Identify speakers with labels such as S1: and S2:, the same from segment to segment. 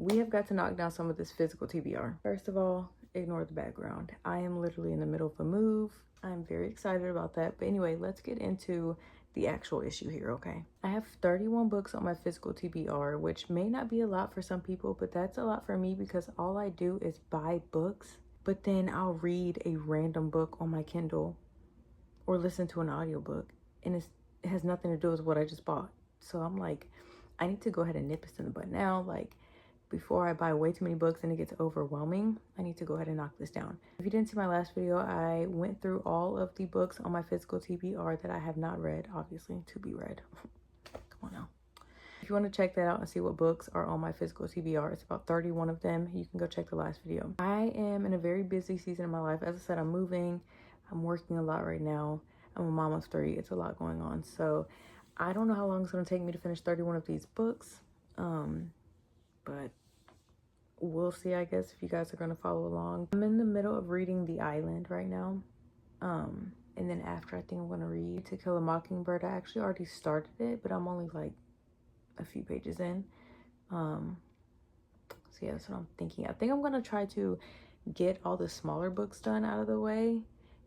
S1: we have got to knock down some of this physical TBR. First of all, ignore the background. I am literally in the middle of a move. I'm very excited about that. But anyway, let's get into the actual issue here, okay? I have 31 books on my physical TBR, which may not be a lot for some people, but that's a lot for me because all I do is buy books, but then I'll read a random book on my Kindle or listen to an audiobook, and it has nothing to do with what I just bought. So I'm like, I need to go ahead and nip this in the bud now. Like, before I buy way too many books and it gets overwhelming, I need to go ahead and knock this down. If you didn't see my last video, I went through all of the books on my physical TBR that I have not read, obviously, to be read. Come on now. If you want to check that out and see what books are on my physical TBR, it's about 31 of them. You can go check the last video. I am in a very busy season of my life. As I said, I'm moving. I'm working a lot right now. I'm a mom of 3. It's a lot going on. So I don't know how long it's going to take me to finish 31 of these books. But we'll see, I guess, if you guys are going to follow along. I'm in the middle of reading The Island right now. And then after, I think I'm going to read To Kill a Mockingbird. I actually already started it, but I'm only like a few pages in. So yeah, that's what I'm thinking. I think I'm going to try to get all the smaller books done out of the way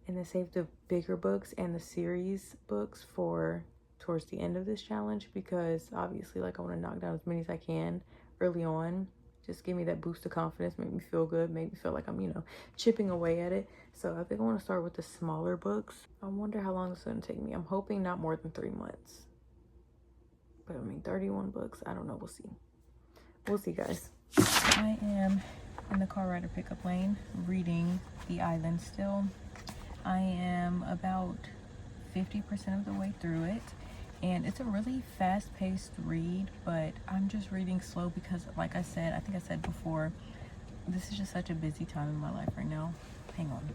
S1: and then save the bigger books and the series books for towards the end of this challenge, because obviously, like, I want to knock down as many as I can early on. Just give me that boost of confidence, make me feel good, make me feel like I'm, you know, chipping away at it. So I think I want to start with the smaller books. I wonder how long it's going to take me. I'm hoping not more than 3 months. But I mean, 31 books, I don't know. We'll see. We'll see, guys. I am in the car rider pickup lane reading The Island still. I am about 50% of the way through it. And it's a really fast-paced read, but I'm just reading slow because, like I said, I think I said before, this is just such a busy time in my life right now. Hang on.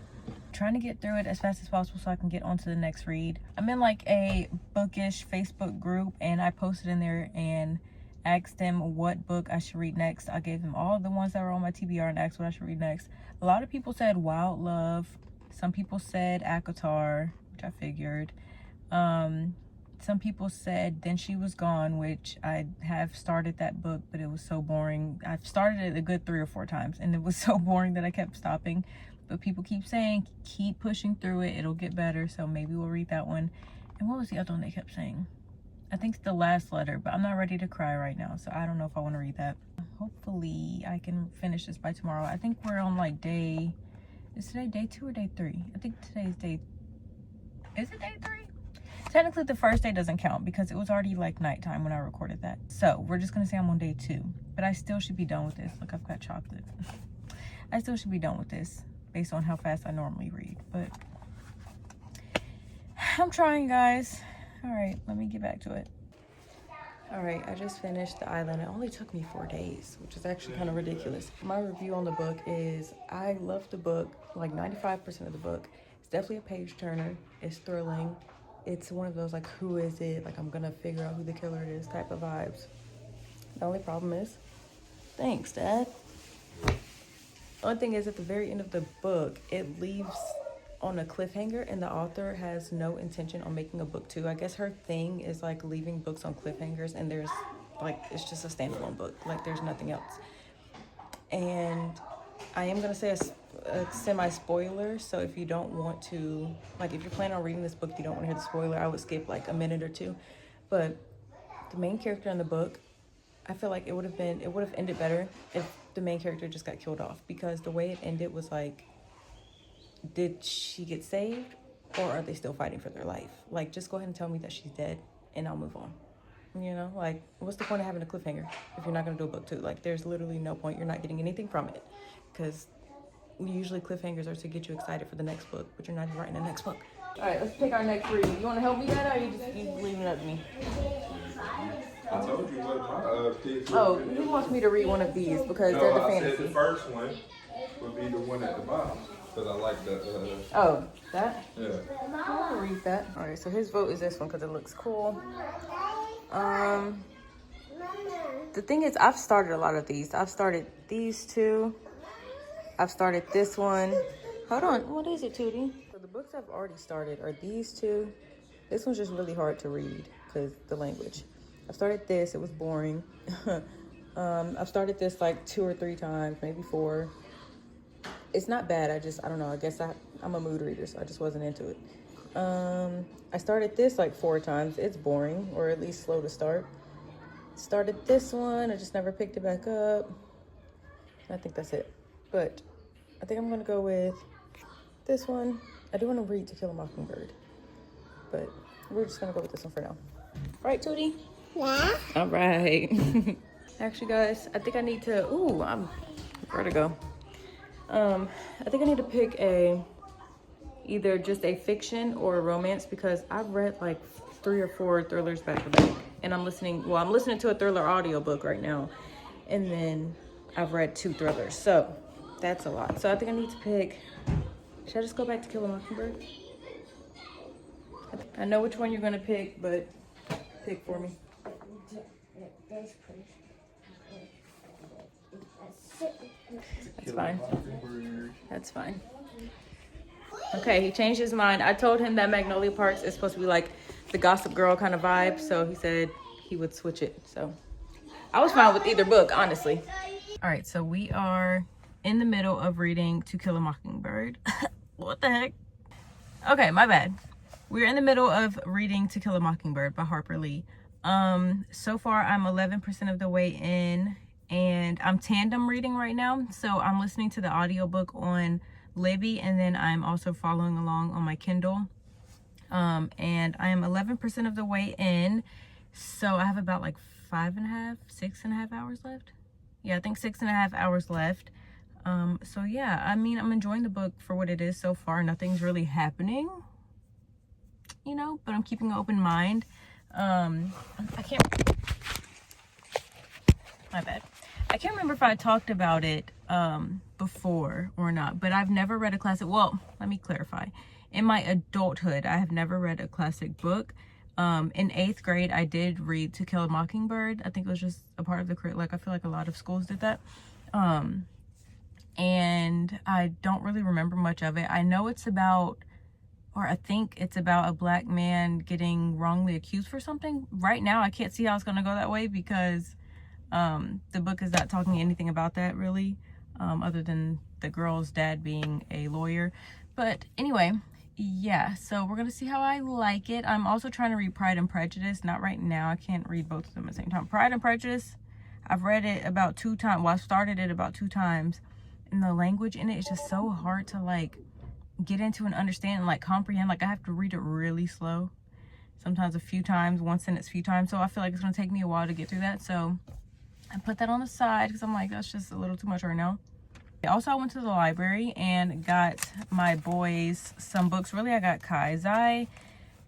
S1: Trying to get through it as fast as possible so I can get on to the next read. I'm in like a bookish Facebook group, and I posted in there and asked them what book I should read next. I gave them all the ones that were on my TBR and asked what I should read next. A lot of people said Wild Love. Some people said Akatar, which I figured. Some people said Then She Was Gone, which I have started that book, but it was so boring. I've started it a good 3 or 4 times, and it was so boring that I kept stopping. But people keep saying, keep pushing through it. It'll get better, so maybe we'll read that one. And what was the other one they kept saying? I think it's The Last Letter, but I'm not ready to cry right now, so I don't know if I want to read that. Hopefully, I can finish this by tomorrow. I think we're on, like, day... Is today day 2 or day 3? I think today's day... Is it day 3? Technically, the first day doesn't count because it was already like nighttime when I recorded that. So we're just gonna say I'm on day 2, but I still should be done with this. Look, I've got chocolate. I still should be done with this based on how fast I normally read, but I'm trying, guys. All right, let me get back to it. All right, I just finished The Island. It only took me 4 days, which is actually kind of ridiculous. My review on the book is I love the book, like 95% of the book. It's definitely a page turner. It's thrilling. It's one of those, like, who is it? Like, I'm gonna figure out who the killer is type of vibes. The only problem is, thanks, Dad. The only thing is, at the very end of the book, it leaves on a cliffhanger, and the author has no intention on making a book 2. I guess her thing is, like, leaving books on cliffhangers, and there's, like, it's just a standalone book. Like, there's nothing else. And I am gonna say a semi-spoiler, so if you don't want to, like, if you're planning on reading this book, you don't want to hear the spoiler, I would skip like a minute or 2. But the main character in the book, I feel like it would have ended better if the main character just got killed off, because the way it ended was like, did she get saved, or are they still fighting for their life? Like, just go ahead and tell me that she's dead and I'll move on. You know, like, what's the point of having a cliffhanger if you're not going to do a book 2? Like, there's literally no point. You're not getting anything from it, because usually cliffhangers are to get you excited for the next book, but you're not even writing the next book. All right, let's pick our next read. You want to help me, Dad, or you leaving it up to me?
S2: I told you what my picks were.
S1: Oh, he wants me to read one of these because they're the fantasy.
S2: I said the first one would be the one at the bottom, because I like the...
S1: Oh, that?
S2: Yeah.
S1: I'll read that. All right, so his vote is this one because it looks cool. The thing is, I've started a lot of these. I've started these 2. I've started this one. Hold on. What is it, Tootie? So the books I've already started are these 2. This one's just really hard to read because the language. I've started this. It was boring. I've started this like 2 or 3 times, maybe 4. It's not bad. I don't know. I guess I'm a mood reader, so I just wasn't into it. I started this like 4 times. It's boring, or at least slow to start. Started this one. I just never picked it back up. I think that's it. But I think I'm going to go with this one. I do want to read To Kill a Mockingbird, but we're just going to go with this one for now. Right, Tootie?
S3: Yeah.
S1: All right. Actually, guys, I think I need to... Ooh, where to go? I think I need to pick either just a fiction or a romance, because I've read like 3 or 4 thrillers back to back, and I'm listening to a thriller audiobook right now, and then I've read 2 thrillers, so that's a lot. So I think I need to pick... Should I just go back to Kill a Mockingbird? I know which one you're gonna pick, but pick for me. That's fine. That's fine. Okay, he changed his mind. I told him that Magnolia Parks is supposed to be like the Gossip Girl kind of vibe, so he said he would switch it. So I was fine with either book, honestly. All right, so we are in the middle of reading To Kill a Mockingbird. What the heck? Okay, my bad. We're in the middle of reading To Kill a Mockingbird by Harper Lee. So far I'm 11% of the way in, and I'm tandem reading right now. So I'm listening to the audiobook on Libby, and then I'm also following along on my Kindle. And I am 11% of the way in. So I have about like 6.5 hours left. Yeah, I think 6.5 hours left. So yeah, I mean, I'm enjoying the book for what it is so far. Nothing's really happening, you know, but I'm keeping an open mind. My bad. I can't remember if I talked about it before or not, but I've never read a classic. Well, let me clarify. In my adulthood, I have never read a classic book. In 8th grade, I did read To Kill a Mockingbird. I think it was just a part of the career. Like, I feel like a lot of schools did that. And I don't really remember much of it. I know it's about, or I think it's about a black man getting wrongly accused for something. Right now, I can't see how it's going to go that way, because the book is not talking anything about that really, other than the girl's dad being a lawyer. But anyway, yeah, so we're going to see how I like it. I'm also trying to read Pride and Prejudice. Not right now. I can't read both of them at the same time. Pride and Prejudice, I've read it about 2 times. Well, I started it about 2 times. And the language in it is just so hard to like get into and understand and like comprehend. Like, I have to read it really slow, sometimes a few times, one sentence a few times. So I feel like it's going to take me a while to get through that. So I put that on the side because I'm like, that's just a little too much right now. Also, I went to the library and got my boys some books. Really, I got Kai. Zai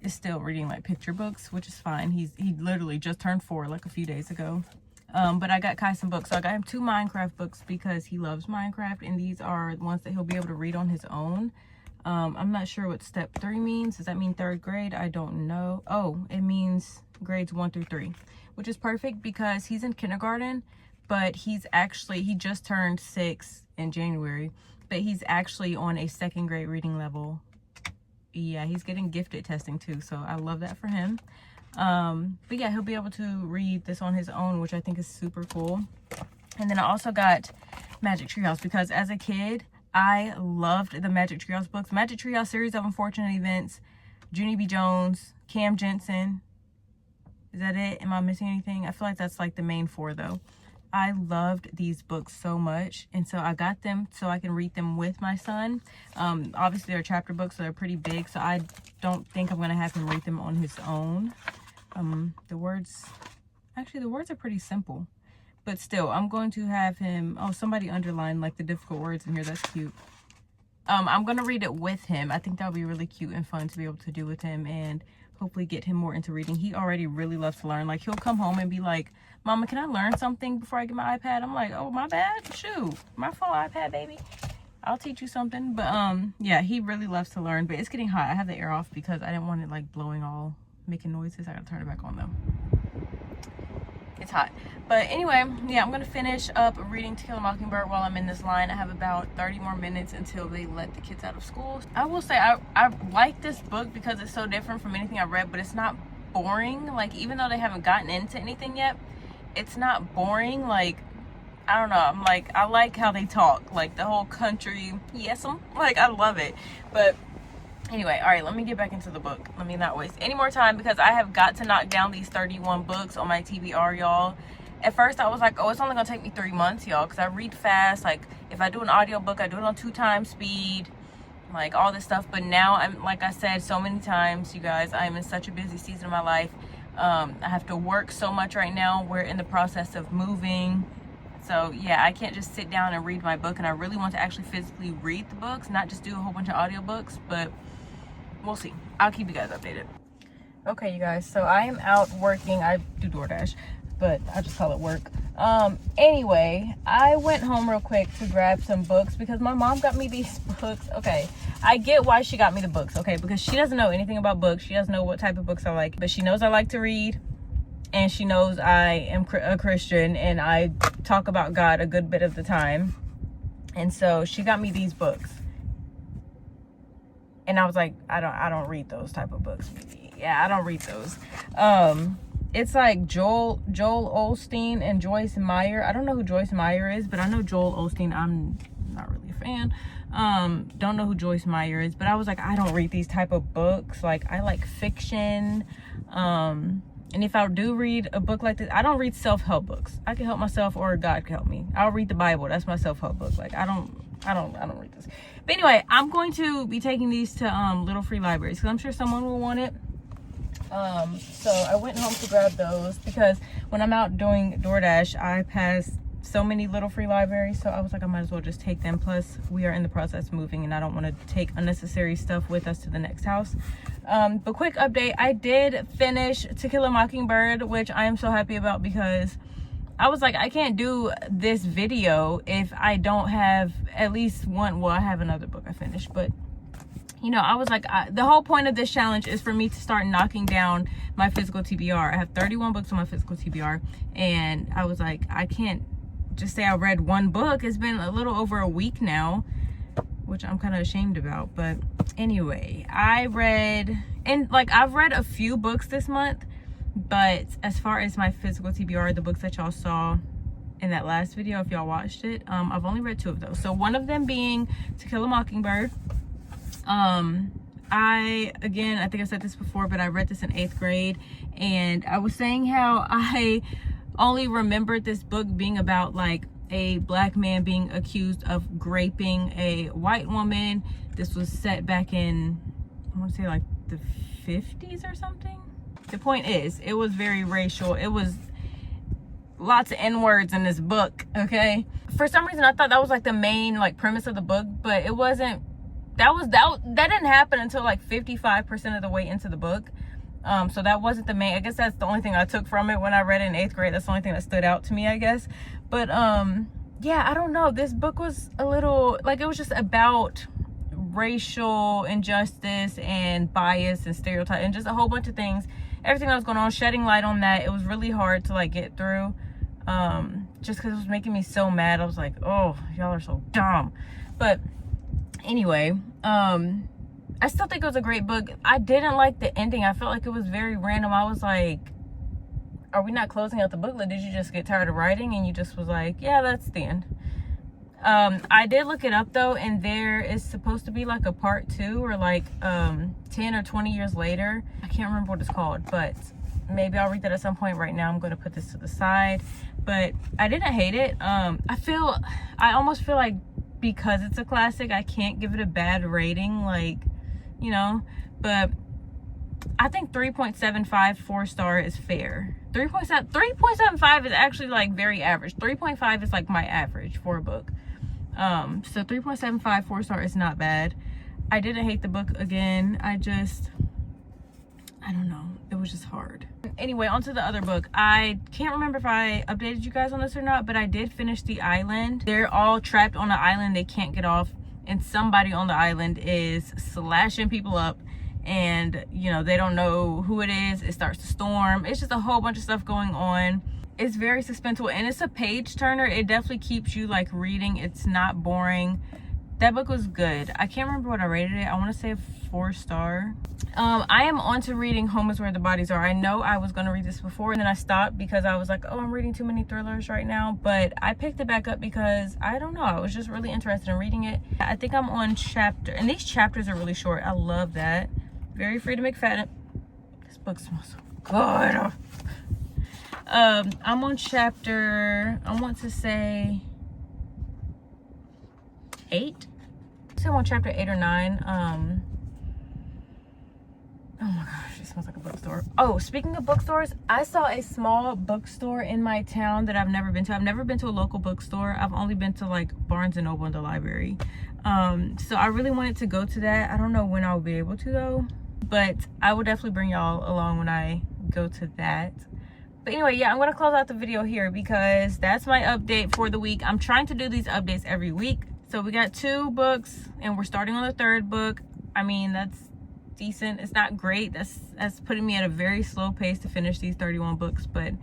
S1: is still reading like picture books, which is fine. He literally just turned 4 like a few days ago. But I got Kai some books. So I got him 2 Minecraft books because he loves Minecraft, and these are the ones that he'll be able to read on his own. I'm not sure what step 3 means. Does that mean 3rd grade? I don't know. Oh, it means grades 1 through 3, which is perfect because he's in kindergarten, but he just turned 6 in January, but he's actually on a 2nd grade reading level. Yeah, he's getting gifted testing too, so I love that for him. But yeah, he'll be able to read this on his own, which I think is super cool. And then I also got Magic Treehouse because as a kid, I loved the Magic Treehouse books. Magic Treehouse Series of Unfortunate Events, Junie B. Jones, Cam Jensen. Is that it? Am I missing anything? I feel like that's like the main 4 though. I loved these books so much, and so I got them so I can read them with my son. Obviously they're chapter books, so they're pretty big, so I don't think I'm gonna have him read them on his own. The words are pretty simple, but still I'm going to have him. Oh, somebody underlined like the difficult words in here. That's cute. I'm gonna read it with him. I think that would be really cute and fun to be able to do with him, and hopefully get him more into reading. He already really loves to learn. Like, he'll come home and be like, Mama, can I learn something before I get my iPad? I'm like, oh, my bad. Shoot, my phone, iPad, baby. I'll teach you something. But yeah, he really loves to learn. But it's getting hot. I have the air off because I didn't want it like blowing all, making noises. I gotta turn it back on though. It's hot. But anyway, yeah, I'm gonna finish up reading To Kill a Mockingbird while I'm in this line. I have about 30 more minutes until they let the kids out of school. I will say I like this book because it's so different from anything I've read, but it's not boring. Like, even though they haven't gotten into anything yet, it's not boring. Like, I don't know, I'm like, I like how they talk, like the whole country, yes, I'm like, I love it. But anyway, all right, let me get back into the book. Let me not waste any more time because I have got to knock down these 31 books on my TBR, y'all. At first I was like, oh, it's only gonna take me 3 months, y'all, because I read fast. Like, if I do an audiobook, I do it on 2x speed, like all this stuff. But now, I'm, like I said so many times, you guys, I'm in such a busy season of my life. I have to work so much right now. We're in the process of moving. So yeah, I can't just sit down and read my book, and I really want to actually physically read the books, not just do a whole bunch of audiobooks, but we'll see. I'll keep you guys updated. Okay, you guys, so I am out working. I do DoorDash, but I just call it work. Anyway, I went home real quick to grab some books because my mom got me these books. Okay, I get why she got me the books, okay, because she doesn't know anything about books. She doesn't know what type of books I like, but she knows I like to read. And she knows I am a Christian and I talk about God a good bit of the time. And so she got me these books. And I was like, I don't read those type of books. Yeah, I don't read those. It's like Joel Osteen and Joyce Meyer. I don't know who Joyce Meyer is, but I know Joel Osteen. I'm not really a fan. Don't know who Joyce Meyer is, but I was like, I don't read these type of books. Like, I like fiction. And if I do read a book like this, I don't read self-help books. I can help myself or God can help me. I'll read the Bible. That's my self-help book. Like, I don't read this. But anyway, I'm going to be taking these to Little Free Libraries because I'm sure someone will want it. So I went home to grab those because when I'm out doing DoorDash, I pass so many Little Free Libraries. So I was like, I might as well just take them. Plus, we are in the process of moving and I don't want to take unnecessary stuff with us to the next house. But quick update, I did finish To Kill a Mockingbird, which I am so happy about because I was like, I can't do this video if I don't have at least one. Well, I have another book I finished, but you know, I was like, the whole point of this challenge is for me to start knocking down my physical TBR. I have 31 books on my physical TBR, and I was like, I can't just say I read one book. It's been a little over a week now, which I'm kind of ashamed about. But anyway, I read, and like, I've read a few books this month, but as far as my physical TBR, the books that y'all saw in that last video, if y'all watched it, I've only read 2 of those. So one of them being To Kill a Mockingbird. I think I said this before, but I read this in 8th grade, and I was saying how I only remembered this book being about like a black man being accused of raping a white woman. This was set back in, I want to say like the 50s or something. The point is, it was very racial. It was lots of N-words in this book, okay? For some reason, I thought that was like the main like premise of the book, but it wasn't. That didn't happen until like 55% of the way into the book. So that wasn't the main. I guess that's the only thing I took from it when I read it in 8th grade. That's the only thing that stood out to me, I guess. But yeah, I don't know. This book was a little like, it was just about racial injustice and bias and stereotype and just a whole bunch of things. Everything that was going on, shedding light on that. It was really hard to like get through. Just because it was making me so mad. I was like, oh, y'all are so dumb. But anyway, I still think it was a great book. I didn't like the ending. I felt like it was very random. I was like, are we not closing out the booklet? Did you just get tired of writing and you just was like, yeah, that's the end? I did look it up though, and there is supposed to be like a part 2 or like 10 or 20 years later. I can't remember what it's called, but maybe I'll read that at some point. Right now I'm going to put this to the side. But I didn't hate it. I almost feel like because it's a classic, I can't give it a bad rating, like, you know, but I think 3.75 4-star is fair. 3.75 is actually like very average. 3.5 is like my average for a book. So 3.75 4-star is not bad. I didn't hate the book again. I don't know. It was just hard. Anyway, on to the other book. I can't remember if I updated you guys on this or not, but I did finish The Island. They're all trapped on an island. They can't get off. And somebody on the island is slashing people up. And, you know, they don't know who it is. It starts to storm. It's just a whole bunch of stuff going on. It's very suspenseful. And it's a page turner. It definitely keeps you, like, reading. It's not boring. That book was good. I can't remember what I rated it. I want to say a 4-star. I am on to reading Home is Where the Bodies Are. I know I was going to read this before and then I stopped because I was like, oh, I'm reading too many thrillers right now. But I picked it back up because, I don't know, I was just really interested in reading it. I think I'm on chapter, and these chapters are really short. I love that. Very Free to McFadden. This book smells so good. I'm on chapter, I want to say 8. So I'm on chapter 8 or 9. Oh my gosh, it smells like a bookstore. Oh, speaking of bookstores, I saw a small bookstore in my town that I've never been to. I've never been to a local bookstore. I've only been to like Barnes and Noble and the library. So I really wanted to go to that. I don't know when I'll be able to though, but I will definitely bring y'all along when I go to that. But anyway, yeah, I'm going to close out the video here because that's my update for the week. I'm trying to do these updates every week. So we got 2 books and we're starting on the 3rd book. I mean, that's decent. It's not great. That's putting me at a very slow pace to finish these 31 books. But,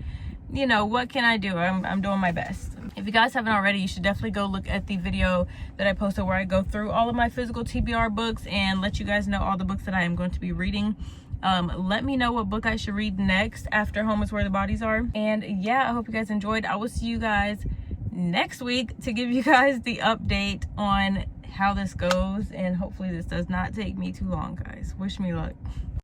S1: you know, what can I do? I'm doing my best. If you guys haven't already, you should definitely go look at the video that I posted where I go through all of my physical TBR books and let you guys know all the books that I am going to be reading. Let me know what book I should read next after Home is Where the Bodies Are. And yeah, I hope you guys enjoyed. I will see you guys next week to give you guys the update on how this goes, and hopefully this does not take me too long, guys. Wish me luck.